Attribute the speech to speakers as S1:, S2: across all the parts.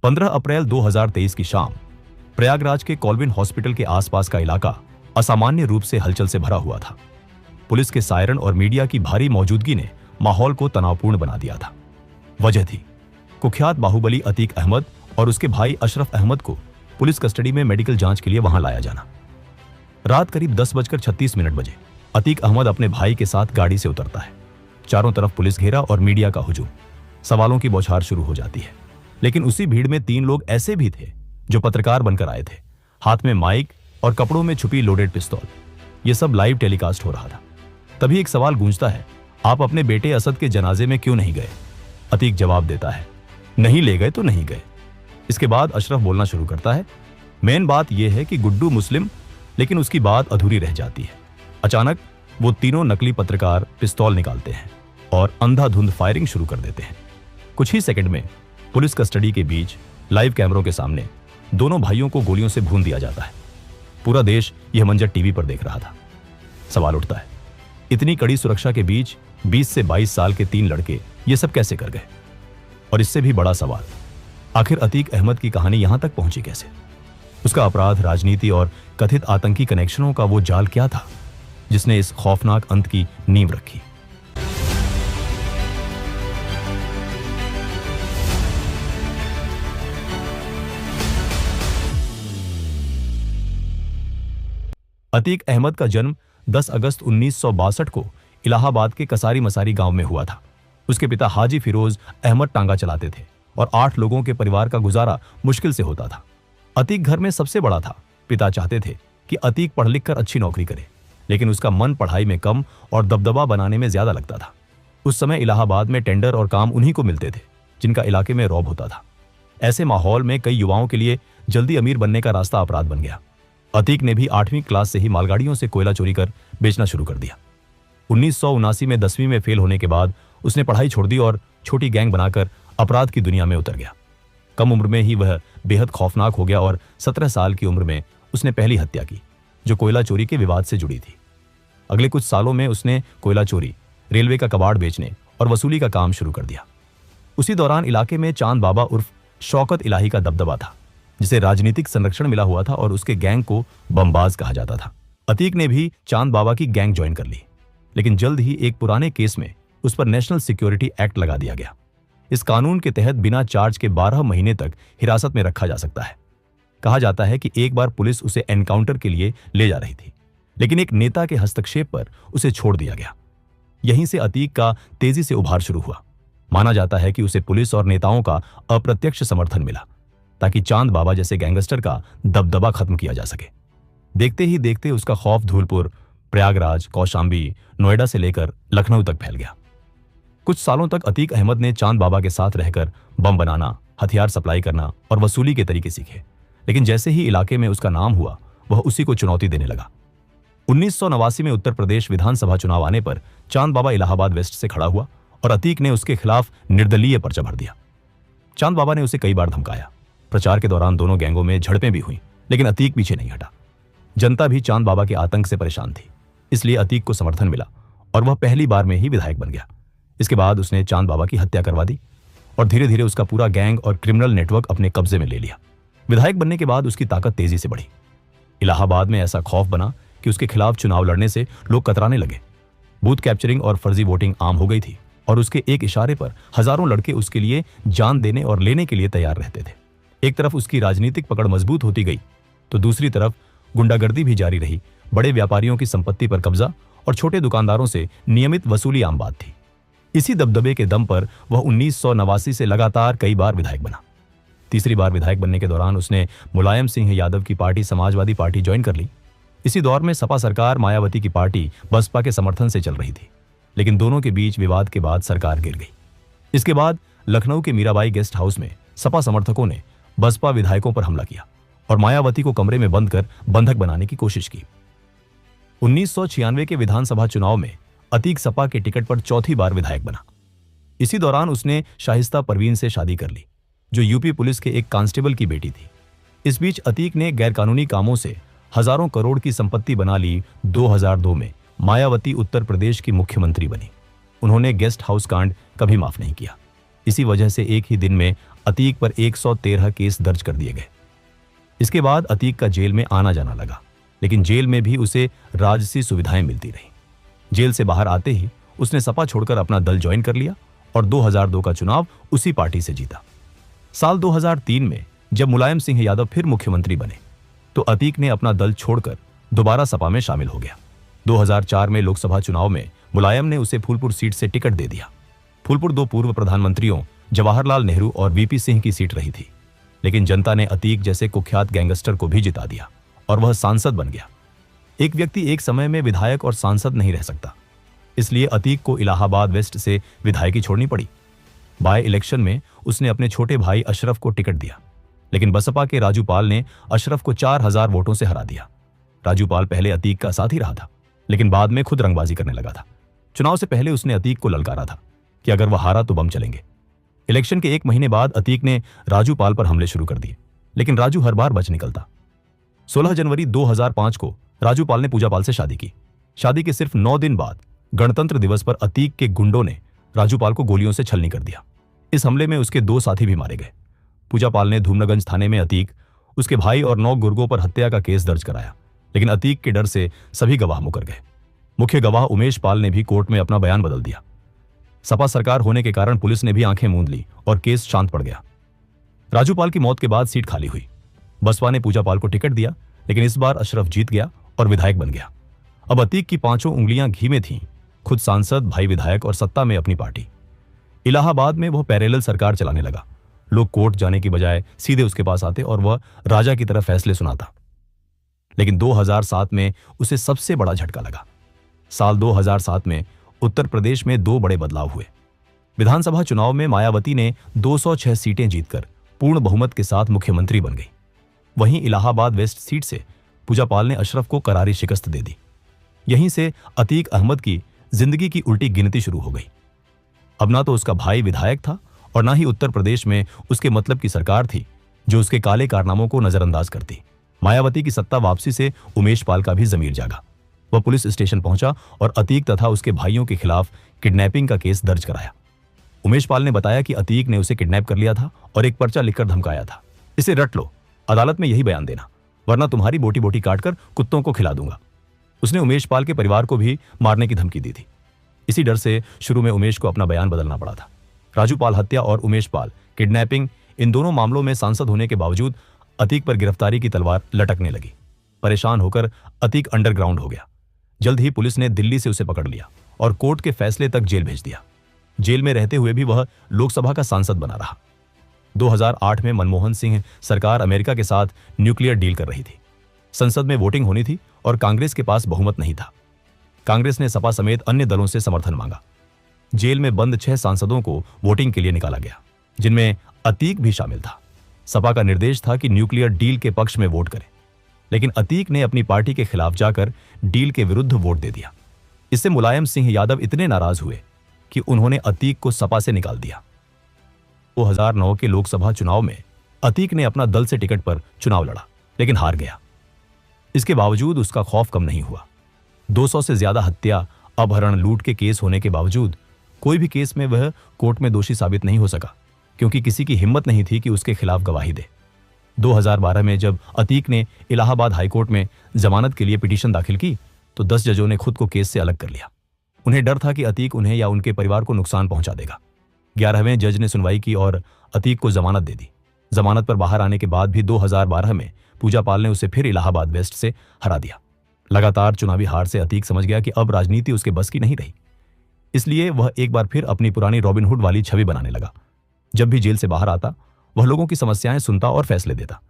S1: 15 अप्रैल 2023 की शाम प्रयागराज के कॉल्विन हॉस्पिटल के आसपास का इलाका असामान्य रूप से हलचल से भरा हुआ था। पुलिस के सायरन और मीडिया की भारी मौजूदगी ने माहौल को तनावपूर्ण बना दिया था। वजह थी कुख्यात बाहुबली अतीक अहमद और उसके भाई अशरफ अहमद को पुलिस कस्टडी में मेडिकल जांच के लिए वहां लाया जाना। रात करीब 10:36 बजे अतीक अहमद अपने भाई के साथ गाड़ी से उतरता है। चारों तरफ पुलिस घेरा और मीडिया का हुजूम। सवालों की बौछार शुरू हो जाती है। लेकिन उसी भीड़ में 3 लोग ऐसे भी थे जो पत्रकार बनकर आए थे, हाथ में माइक और कपड़ों में छुपी लोडेड पिस्तौल। यह सब लाइव टेलीकास्ट हो रहा था। तभी एक सवाल गूंजता है, आप अपने बेटे असद के जनाजे में क्यों नहीं गए? अतीक जवाब देता है, नहीं ले गए तो नहीं गए। इसके बाद अशरफ बोलना शुरू करता है, मेन बात यह है कि गुड्डू मुस्लिम, लेकिन उसकी बात अधूरी रह जाती है। अचानक वो तीनों नकली पत्रकार पिस्तौल निकालते हैं और अंधाधुंध फायरिंग शुरू कर देते हैं। कुछ ही सेकंड में पुलिस कस्टडी के बीच लाइव कैमरों के सामने दोनों भाइयों को गोलियों से भून दिया जाता है। पूरा देश यह मंजर टीवी पर देख रहा था। सवाल उठता है, इतनी कड़ी सुरक्षा के बीच 20 से 22 साल के 3 लड़के ये सब कैसे कर गए? और इससे भी बड़ा सवाल, आखिर अतीक अहमद की कहानी यहां तक पहुंची कैसे? उसका अपराध, राजनीति और कथित आतंकी कनेक्शनों का वो जाल क्या था जिसने इस खौफनाक अंत की नींव रखी? अतीक अहमद का जन्म 10 अगस्त 1962 को इलाहाबाद के कसारी मसारी गांव में हुआ था। उसके पिता हाजी फिरोज अहमद टांगा चलाते थे और 8 लोगों के परिवार का गुजारा मुश्किल से होता था। अतीक घर में सबसे बड़ा था। पिता चाहते थे कि अतीक पढ़ लिख कर अच्छी नौकरी करे, लेकिन उसका मन पढ़ाई में कम और दबदबा बनाने में ज्यादा लगता था। उस समय इलाहाबाद में टेंडर और काम उन्हीं को मिलते थे जिनका इलाके में रौब होता था। ऐसे माहौल में कई युवाओं के लिए जल्दी अमीर बनने का रास्ता अपराध बन गया। अतीक ने भी 8वीं क्लास से ही मालगाड़ियों से कोयला चोरी कर बेचना शुरू कर दिया। 1979 में 10वीं में फेल होने के बाद उसने पढ़ाई छोड़ दी और छोटी गैंग बनाकर अपराध की दुनिया में उतर गया। कम उम्र में ही वह बेहद खौफनाक हो गया और 17 साल की उम्र में उसने पहली हत्या की, जो कोयला चोरी के विवाद से जुड़ी थी। अगले कुछ सालों में उसने कोयला चोरी, रेलवे का कबाड़ बेचने और वसूली का काम शुरू कर दिया। उसी दौरान इलाके में चांद बाबा उर्फ शौकत इलाही का दबदबा था, जिसे राजनीतिक संरक्षण मिला हुआ था और उसके गैंग को बमबाज कहा जाता था। अतीक ने भी चांद बाबा की गैंग ज्वाइन कर ली, लेकिन जल्द ही एक पुराने केस में उस पर नेशनल सिक्योरिटी एक्ट लगा दिया गया। इस कानून के तहत बिना चार्ज के 12 महीने तक हिरासत में रखा जा सकता है। कहा जाता है कि एक बार पुलिस उसे एनकाउंटर के लिए ले जा रही थी, लेकिन एक नेता के हस्तक्षेप पर उसे छोड़ दिया गया। यहीं से अतीक का तेजी से उभार शुरू हुआ। माना जाता है कि उसे पुलिस और नेताओं का अप्रत्यक्ष समर्थन मिला ताकि चांद बाबा जैसे गैंगस्टर का दबदबा खत्म किया जा सके। देखते ही देखते उसका खौफ धौलपुर, प्रयागराज, कौशांबी, नोएडा से लेकर लखनऊ तक फैल गया। कुछ सालों तक अतीक अहमद ने चांद बाबा के साथ रहकर बम बनाना, हथियार सप्लाई करना और वसूली के तरीके सीखे, लेकिन जैसे ही इलाके में उसका नाम हुआ, वह उसी को चुनौती देने लगा। 1989 में उत्तर प्रदेश विधानसभा चुनाव आने पर चांद बाबा इलाहाबाद वेस्ट से खड़ा हुआ और अतीक ने उसके खिलाफ निर्दलीय पर्चा भर दिया। चांद बाबा ने उसे कई बार धमकाया। प्रचार के दौरान दोनों गैंगों में झड़पें भी हुई, लेकिन अतीक पीछे नहीं हटा। जनता भी चांद बाबा के आतंक से परेशान थी, इसलिए अतीक को समर्थन मिला और वह पहली बार में ही विधायक बन गया। इसके बाद उसने चांद बाबा की हत्या करवा दी और धीरे धीरे उसका पूरा गैंग और क्रिमिनल नेटवर्क अपने कब्जे में ले लिया। विधायक बनने के बाद उसकी ताकत तेजी से बढ़ी। इलाहाबाद में ऐसा खौफ बना कि उसके खिलाफ चुनाव लड़ने से लोग कतराने लगे। बूथ कैप्चरिंग और फर्जी वोटिंग आम हो गई थी और उसके एक इशारे पर हजारों लड़के उसके लिए जान देने और लेने के लिए तैयार रहते थे। एक तरफ उसकी राजनीतिक पकड़ मजबूत होती गई, तो दूसरी तरफ गुंडागर्दी भी जारी रही। बड़े व्यापारियों की संपत्ति पर कब्जा और छोटे दुकानदारों से नियमित वसूली आम बात थी। इसी दबदबे के दम पर वह 1989 से लगातार कई बार विधायक बना। तीसरी बार विधायक बनने के दौरान उसने मुलायम सिंह यादव की पार्टी समाजवादी पार्टी ज्वाइन कर ली। इसी दौर में सपा सरकार मायावती की पार्टी बसपा के समर्थन से चल रही थी, लेकिन दोनों के बीच विवाद के बाद सरकार गिर गई। इसके बाद लखनऊ के मीराबाई गेस्ट हाउस में सपा समर्थकों ने बसपा विधायकों पर हमला किया और मायावती को कमरे में बंद कर बंधक बनाने की कोशिश की। 1996 के विधानसभा चुनाव में अतीक सपा के टिकट पर चौथी बार विधायक बना। इसी दौरान उसने शाहिस्ता परवीन से शादी कर ली, जो यूपी पुलिस के एक कांस्टेबल की बेटी थी। इस बीच अतीक ने गैरकानूनी कामों से हजारों करोड़ की संपत्ति बना ली। 2002 में मायावती उत्तर प्रदेश की मुख्यमंत्री बनी। उन्होंने गेस्ट हाउस कांड कभी माफ नहीं किया। इसी वजह से एक ही दिन में अतीक पर 113 केस दर्ज कर दिए गए। इसके बाद अतीक का जेल में आना जाना लगा, लेकिन जेल में भी उसे राजसी सुविधाएं मिलती रहीं। जेल से बाहर आते ही उसने सपा छोड़कर अपना दल ज्वाइन कर लिया और 2002 का चुनाव उसी पार्टी से जीता। साल 2003 में जब मुलायम सिंह यादव फिर मुख्यमंत्री बने तो अतीक ने अपना दल छोड़कर दोबारा सपा में शामिल हो गया। 2004 में लोकसभा चुनाव में मुलायम ने उसे फूलपुर सीट से टिकट दे दिया। फूलपुर दो पूर्व प्रधानमंत्रियों जवाहरलाल नेहरू और वीपी सिंह की सीट रही थी, लेकिन जनता ने अतीक जैसे कुख्यात गैंगस्टर को भी जिता दिया और वह सांसद बन गया। एक व्यक्ति एक समय में विधायक और सांसद नहीं रह सकता, इसलिए अतीक को इलाहाबाद वेस्ट से विधायकी छोड़नी पड़ी। बाय इलेक्शन में उसने अपने छोटे भाई अशरफ को टिकट दिया, लेकिन बसपा के राजू पाल ने अशरफ को 4000 वोटों से हरा दिया। राजू पाल पहले अतीक का साथी रहा था, लेकिन बाद में खुद रंगबाजी करने लगा था। चुनाव से पहले उसने अतीक को ललकारा था कि अगर वह हारा तो बम चलेंगे। इलेक्शन के 1 महीने बाद अतीक ने राजू पाल पर हमले शुरू कर दिए, लेकिन राजू हर बार बच निकलता। 16 जनवरी 2005 को राजू पाल ने पूजा पाल से शादी की। शादी के सिर्फ 9 दिन बाद गणतंत्र दिवस पर अतीक के गुंडों ने राजू पाल को गोलियों से छलनी कर दिया। इस हमले में उसके 2 साथी भी मारे गए। पूजा पाल ने धूमनगंज थाने में अतीक, उसके भाई और 9 गुर्गों पर हत्या का केस दर्ज कराया, लेकिन अतीक के डर से सभी गवाह मुकर गए। मुख्य गवाह उमेश पाल ने भी कोर्ट में अपना बयान बदल दिया। सपा सरकार होने के कारण पुलिस ने भी आंखें मूंद ली और केस शांत पड़ गया। राजू पाल की मौत के बाद सीट खाली हुई। बसपा ने पूजा पाल को टिकट दिया, लेकिन इस बार अशरफ जीत गया और विधायक बन गया। अब अतीक की 5 उंगलियां घी में थीं, खुद सांसद, भाई विधायक और सत्ता में अपनी पार्टी। इलाहाबाद में वह पैरेलल सरकार चलाने लगा। लोग कोर्ट जाने की बजाय सीधे उसके पास आते और वह राजा की तरह फैसले सुनाता। लेकिन 2007 में उसे सबसे बड़ा झटका लगा। साल 2007 में उत्तर प्रदेश में 2 बड़े बदलाव हुए। विधानसभा चुनाव में मायावती ने 206 सीटें जीतकर पूर्ण बहुमत के साथ मुख्यमंत्री बन गई। वहीं इलाहाबाद वेस्ट सीट से पूजा पाल ने अशरफ को करारी शिकस्त दे दी। यहीं से अतीक अहमद की जिंदगी की उल्टी गिनती शुरू हो गई। अब ना तो उसका भाई विधायक था और ना ही उत्तर प्रदेश में उसके मतलब की सरकार थी जो उसके काले कारनामों को नजरअंदाज करती। मायावती की सत्ता वापसी से उमेश पाल का भी जमीर जागा। वह पुलिस स्टेशन पहुंचा और अतीक तथा उसके भाइयों के खिलाफ किडनैपिंग का केस दर्ज कराया। उमेश पाल ने बताया कि अतीक ने उसे किडनैप कर लिया था और एक पर्चा लिखकर धमकाया था, इसे रट लो, अदालत में यही बयान देना, वरना तुम्हारी बोटी बोटी काटकर कुत्तों को खिला दूंगा। उसने उमेश पाल के परिवार को भी मारने की धमकी दी थी। इसी डर से शुरू में उमेश को अपना बयान बदलना पड़ा था। राजू पाल हत्या और उमेश पाल किडनैपिंग, इन दोनों मामलों में सांसद होने के बावजूद अतीक पर गिरफ्तारी की तलवार लटकने लगी। परेशान होकर अतीक अंडरग्राउंड हो गया। जल्द ही पुलिस ने दिल्ली से उसे पकड़ लिया और कोर्ट के फैसले तक जेल भेज दिया। जेल में रहते हुए भी वह लोकसभा का सांसद बना रहा। 2008 में मनमोहन सिंह सरकार अमेरिका के साथ न्यूक्लियर डील कर रही थी। संसद में वोटिंग होनी थी और कांग्रेस के पास बहुमत नहीं था। कांग्रेस ने सपा समेत अन्य दलों से समर्थन मांगा। जेल में बंद 6 सांसदों को वोटिंग के लिए निकाला गया, जिनमें अतीक भी शामिल था। सपा का निर्देश था कि न्यूक्लियर डील के पक्ष में वोट करें, लेकिन अतीक ने अपनी पार्टी के खिलाफ जाकर डील के विरुद्ध वोट दे दिया। इससे मुलायम सिंह यादव इतने नाराज हुए कि उन्होंने अतीक को सपा से निकाल दिया। 2009 के लोकसभा चुनाव में अतीक ने अपना दल से टिकट पर चुनाव लड़ा, लेकिन हार गया। इसके बावजूद उसका खौफ कम नहीं हुआ। 200 से ज्यादा हत्या, अपहरण, लूट के केस होने के बावजूद कोई भी केस में वह कोर्ट में दोषी साबित नहीं हो सका, क्योंकि किसी की हिम्मत नहीं थी कि उसके खिलाफ गवाही दे। 2012 में जब अतीक ने इलाहाबाद हाईकोर्ट में जमानत के लिए पिटीशन दाखिल की तो 10 जजों ने खुद को केस से अलग कर लिया। उन्हें डर था कि अतीक उन्हें या उनके परिवार को नुकसान पहुंचा देगा। 11वें जज ने सुनवाई की और अतीक को जमानत दे दी। जमानत पर बाहर आने के बाद भी 2012 में पूजा पाल ने उसे फिर इलाहाबाद वेस्ट से हरा दिया। लगातार चुनावी हार से अतीक समझ गया कि अब राजनीति उसके बस की नहीं रही, इसलिए वह एक बार फिर अपनी पुरानी रॉबिनहुड वाली छवि बनाने लगा। जब भी जेल से बाहर आता वह लोगों की समस्याएं सुनता और फैसले देता।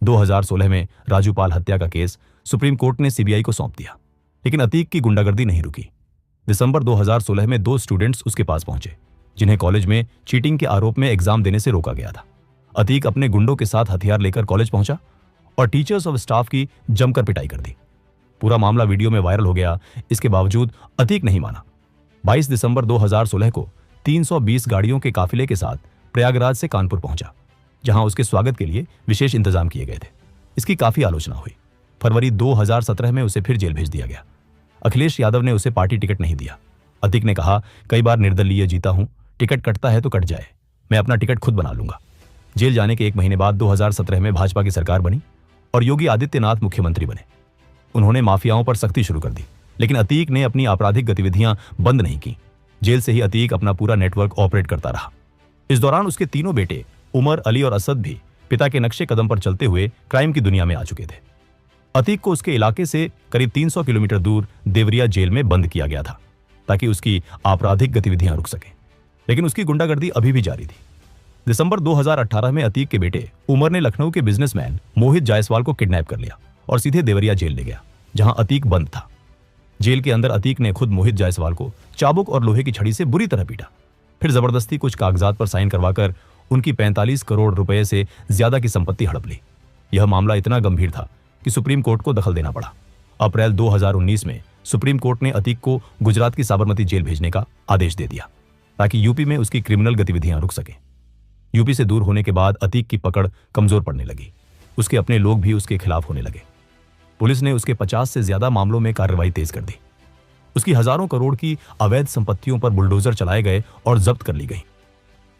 S1: 2016 में राजू पाल हत्या का केस सुप्रीम कोर्ट ने सीबीआई को सौंप दिया, लेकिन अतीक की गुंडागर्दी नहीं रुकी। दिसंबर 2016 में 2 स्टूडेंट्स उसके पास पहुंचे, जिन्हें कॉलेज में चीटिंग के आरोप में एग्जाम देने से रोका गया था। अतीक अपने गुंडों के साथ हथियार लेकर कॉलेज पहुंचा और टीचर्स और स्टाफ की जमकर पिटाई कर दी। पूरा मामला वीडियो में वायरल हो गया। इसके बावजूद अतीक नहीं माना। 22 दिसंबर 2016 को 320 गाड़ियों के काफिले के साथ प्रयागराज से कानपुर पहुंचा, जहां उसके स्वागत के लिए विशेष इंतजाम किए गए थे। इसकी काफी आलोचना हुई। फरवरी 2017 में उसे फिर जेल भेज दिया गया। अखिलेश यादव ने उसे पार्टी टिकट नहीं दिया। अतीक ने कहा, कई बार निर्दलीय जीता हूं, टिकट कटता है तो कट जाए, मैं अपना टिकट खुद बना लूंगा। जेल जाने के 1 महीने बाद 2017 में भाजपा की सरकार बनी और योगी आदित्यनाथ मुख्यमंत्री बने। उन्होंने माफियाओं पर सख्ती शुरू कर दी, लेकिन अतीक ने अपनी आपराधिक गतिविधियां बंद नहीं की। जेल से ही अतीक अपना पूरा नेटवर्क ऑपरेट करता रहा। इस दौरान उसके तीनों बेटे उमर, अली और असद भी पिता के नक्शे कदम पर चलते हुए क्राइम की दुनिया में आ चुके थे। अतीक को उसके इलाके से करीब 300 किलोमीटर दूर देवरिया जेल में बंद किया गया था ताकि उसकी आपराधिक गतिविधियां रुक सकें, लेकिन उसकी गुंडागर्दी अभी भी जारी थी। दिसंबर 2018 में अतीक के बेटे उमर ने लखनऊ के बिजनेसमैन मोहित जायसवाल को किडनैप कर लिया और सीधे देवरिया जेल ले गया, जहां अतीक बंद था। जेल के अंदर अतीक ने खुद मोहित जायसवाल को चाबुक और लोहे की छड़ी से बुरी तरह पीटा, फिर जबरदस्ती कुछ कागजात पर साइन करवाकर उनकी 45 करोड़ रुपए से ज्यादा की संपत्ति हड़प ली। यह मामला इतना गंभीर था कि सुप्रीम कोर्ट को दखल देना पड़ा। अप्रैल 2019 में सुप्रीम कोर्ट ने अतीक को गुजरात की साबरमती जेल भेजने का आदेश दे दिया ताकि यूपी में उसकी क्रिमिनल गतिविधियां रुक सकें। यूपी से दूर होने के बाद अतीक की पकड़ कमजोर पड़ने लगी। उसके अपने लोग भी उसके खिलाफ होने लगे। पुलिस ने उसके 50 से ज्यादा मामलों में कार्रवाई तेज कर दी। उसकी हजारों करोड़ की अवैध संपत्तियों पर बुलडोजर चलाए गए और जब्त कर ली गई।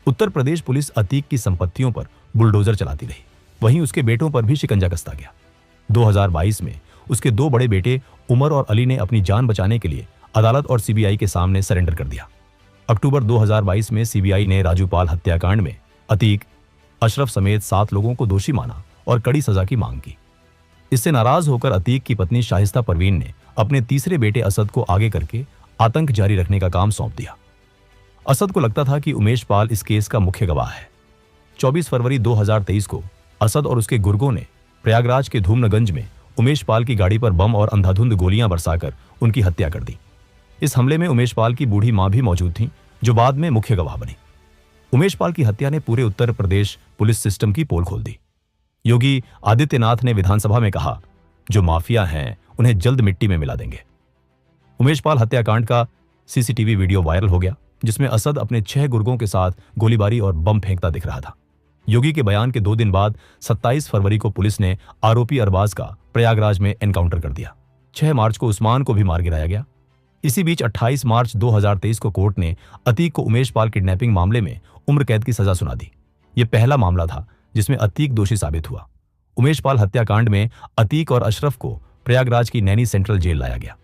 S1: उत्तर प्रदेश पुलिस अतीक की संपत्तियों पर बुलडोजर चलाती रही, वहीं उसके बेटों पर भी शिकंजा कसता गया। 2022 में उसके 2 बड़े बेटे उमर और अली ने अपनी जान बचाने के लिए अदालत और सीबीआई के सामने सरेंडर कर दिया। अक्टूबर 2022 में सीबीआई ने राजूपाल हत्याकांड में अतीक, अशरफ समेत 7 लोगों को दोषी माना और कड़ी सजा की मांग की। इससे नाराज होकर अतीक की पत्नी शाइस्ता परवीन ने अपने तीसरे बेटे असद को आगे करके आतंक जारी रखने का काम सौंप दिया। असद को लगता था कि उमेश पाल इस केस का मुख्य गवाह है। 24 फरवरी 2023 को असद और उसके गुर्गों ने प्रयागराज के धूमनगंज में उमेश पाल की गाड़ी पर बम और अंधाधुंध गोलियां बरसाकर उनकी हत्या कर दी। इस हमले में उमेश पाल की बूढ़ी मां भी मौजूद थी, जो बाद में मुख्य गवाह बनी। उमेश पाल की हत्या ने पूरे उत्तर प्रदेश पुलिस सिस्टम की पोल खोल दी। योगी आदित्यनाथ ने विधानसभा में कहा, जो माफिया हैं उन्हें जल्द मिट्टी में मिला देंगे। उमेश पाल हत्याकांड का सीसीटीवी वीडियो वायरल हो गया, जिसमें असद अपने 6 गुर्गों के साथ गोलीबारी और बम फेंकता दिख रहा था। योगी के बयान के 2 दिन बाद 27 फरवरी को पुलिस ने आरोपी अरबाज का प्रयागराज में एनकाउंटर कर दिया। 6 मार्च को उस्मान को भी मार गिराया गया। इसी बीच 28 मार्च 2023 को कोर्ट ने अतीक को उमेश पाल किडनैपिंग मामले में उम्र कैद की सजा सुना दी। यह पहला मामला था जिसमें अतीक दोषी साबित हुआ। उमेश पाल हत्याकांड में अतीक और अशरफ को प्रयागराज की नैनी सेंट्रल जेल लाया गया।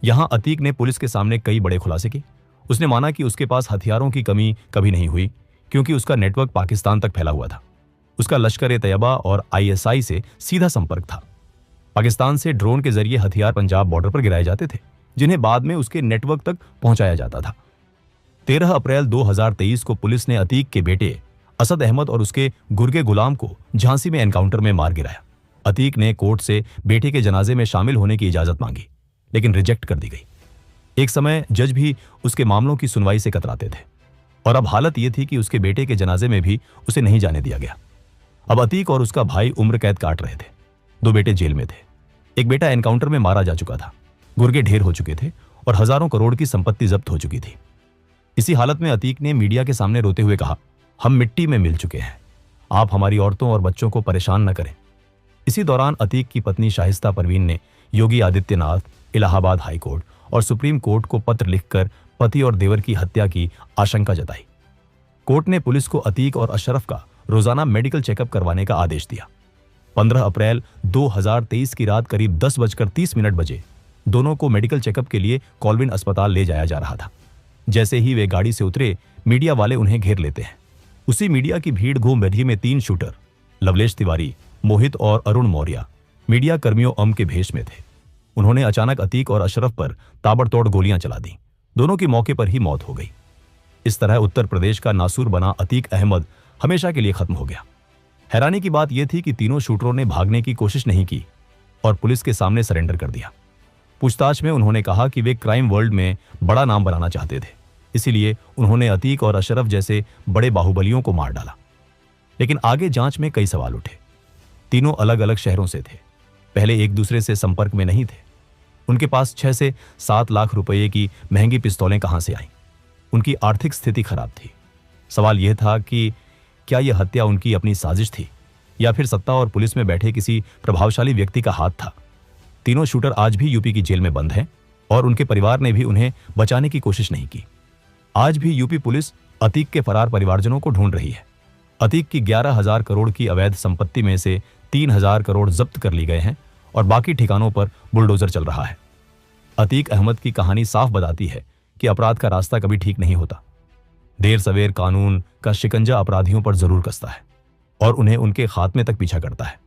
S1: यहां अतीक ने पुलिस के सामने कई बड़े खुलासे किए। उसने माना कि उसके पास हथियारों की कमी कभी नहीं हुई, क्योंकि उसका नेटवर्क पाकिस्तान तक फैला हुआ था। उसका लश्कर-ए-तैयबा और आईएसआई से सीधा संपर्क था। पाकिस्तान से ड्रोन के जरिए हथियार पंजाब बॉर्डर पर गिराए जाते थे, जिन्हें बाद में उसके नेटवर्क तक पहुंचाया जाता था। 13 अप्रैल 2023 को पुलिस ने अतीक के बेटे असद अहमद और उसके गुर्गे गुलाम को झांसी में एनकाउंटर में मार गिराया। अतीक ने कोर्ट से बेटे के जनाजे में शामिल होने की इजाजत मांगी, लेकिन रिजेक्ट कर दी गई। एक समय जज भी उसके मामलों की सुनवाई से कतराते थे, और अब हालत यह थी कि उसके बेटे के जनाजे में भी उसे नहीं जाने दिया गया। अब अतीक और उसका भाई उम्र कैद काट रहे थे। 2 बेटे जेल में थे। एक बेटा एनकाउंटर में मारा जा चुका था। गुर्गे ढेर हो चुके थे और हजारों करोड़ की संपत्ति जब्त हो चुकी थी। इसी हालत में अतीक ने मीडिया के सामने रोते हुए कहा, हम मिट्टी में मिल चुके हैं, आप हमारी औरतों और बच्चों को परेशान न करें। इसी दौरान अतीक की पत्नी शाइस्ता परवीन ने योगी आदित्यनाथ, इलाहाबाद हाईकोर्ट और सुप्रीम कोर्ट को पत्र लिखकर पति और देवर की हत्या की आशंका जताई। कोर्ट ने पुलिस को अतीक और अशरफ का रोजाना मेडिकल चेकअप करवाने का आदेश दिया। 15 अप्रैल 2023 की रात करीब 10:30 बजे दोनों को मेडिकल चेकअप के लिए कॉलविन अस्पताल ले जाया जा रहा था। जैसे ही वे गाड़ी से उतरे, मीडिया वाले उन्हें घेर लेते हैं। उसी मीडिया की भीड़ घूम रही में 3 शूटर लवलेश तिवारी, मोहित और अरुण मौर्य मीडिया कर्मियों अम के भेष में थे। उन्होंने अचानक अतीक और अशरफ पर ताबड़तोड़ गोलियां चला दी। दोनों की मौके पर ही मौत हो गई। इस तरह उत्तर प्रदेश का नासूर बना अतीक अहमद हमेशा के लिए खत्म हो गया। हैरानी की बात यह थी कि तीनों शूटरों ने भागने की कोशिश नहीं की और पुलिस के सामने सरेंडर कर दिया। पूछताछ में उन्होंने कहा कि वे क्राइम वर्ल्ड में बड़ा नाम बनाना चाहते थे, इसीलिए उन्होंने अतीक और अशरफ जैसे बड़े बाहुबलियों को मार डाला। लेकिन आगे जांच में कई सवाल उठे। तीनों अलग अलग शहरों से थे, पहले एक दूसरे से संपर्क में नहीं थे। उनके पास 6 से 7 लाख रुपए की महंगी पिस्तौलें कहां से आईं? उनकी आर्थिक स्थिति खराब थी। सवाल यह था कि क्या यह हत्या उनकी अपनी साजिश थी या फिर सत्ता और पुलिस में बैठे किसी प्रभावशाली व्यक्ति का हाथ था? तीनों शूटर आज भी यूपी की जेल में बंद हैं और उनके परिवार ने भी उन्हें बचाने की कोशिश नहीं की। आज भी यूपी पुलिस अतीक के फरार परिवारजनों को ढूंढ रही है। अतीक की 11,000 करोड़ की अवैध संपत्ति में से 3,000 करोड़ जब्त कर ली गए हैं और बाकी ठिकानों पर बुलडोजर चल रहा है। अतीक अहमद की कहानी साफ बताती है कि अपराध का रास्ता कभी ठीक नहीं होता। देर सवेर कानून का शिकंजा अपराधियों पर जरूर कसता है और उन्हें उनके खात्मे तक पीछा करता है।